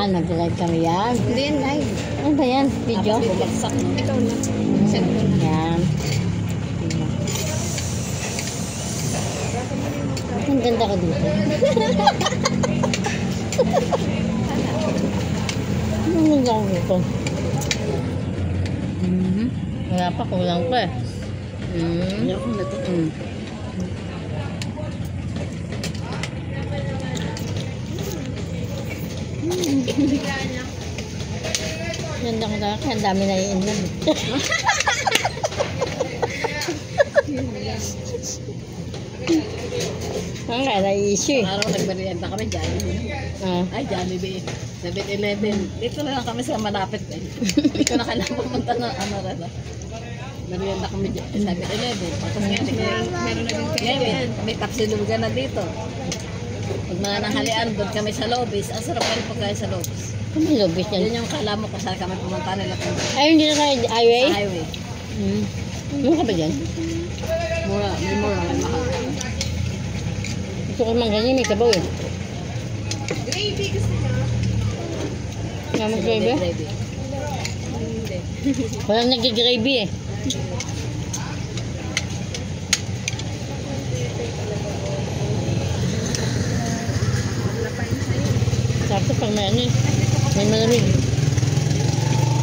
Yan, nag-live kami yan. Hindi yan live. Ano ba yan? Video? Bumagsak no? Ikaw na. Cellphone na. Yan. Ang ganda ko dito. Ang ganda ko dito. Wala pa, kulang pa eh. Ayaw ko na ito. Ganda ko na, kaya ang dami na iinom. Ang kaya na-issue eh. Araw nagmerienda kami dyan. Ay, Jollibee. 7-Eleven. Dito na lang kami sa malapit eh. Hindi ko na kailangan pumunta ng ano rin. Merienda kami dyan. 7-Eleven. Tapos ngayon, meron na din kayo. May tapsilugan na dito. Pag mga nanghalian, doon kami sa Lobis. Ang sarap rin po kayo sa Lobis. Ano yung lobis yan? Yun yung kala mo kung saan kami pumunta nila. Ayun dito sa highway? Sa highway. Ano ka ba dyan? Mura, may mura, may mahal. Gusto ko mang ganyan, may sabaw eh. Gravy gusto niya. Nga mag-gravy? Walang nag-gravy eh. Sarap ito pag may ano eh. May malamig.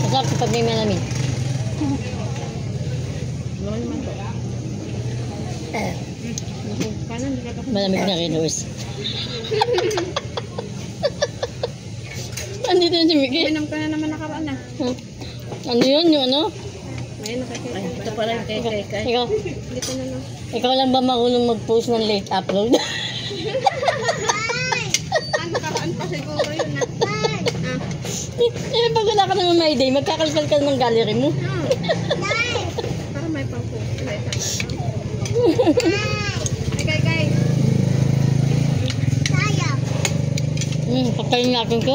Masarap ito pag may malamig. Ano naman to? Malamig na kay Luis. Andito na si Mickey. Minam ka na naman nakaraan na. Ano yun? Yung ano? Ayun, nakakita. Ito pala yung kay. Ikaw, Dito na lang. ikaw lang ba marunong mag-post ng late upload? Nakaraan pa siguro yun na. Eh, pag wala ka naman may day, magkakalkal ka ng gallery mo. Para may pang-post. Kay. Pagkain natin ko.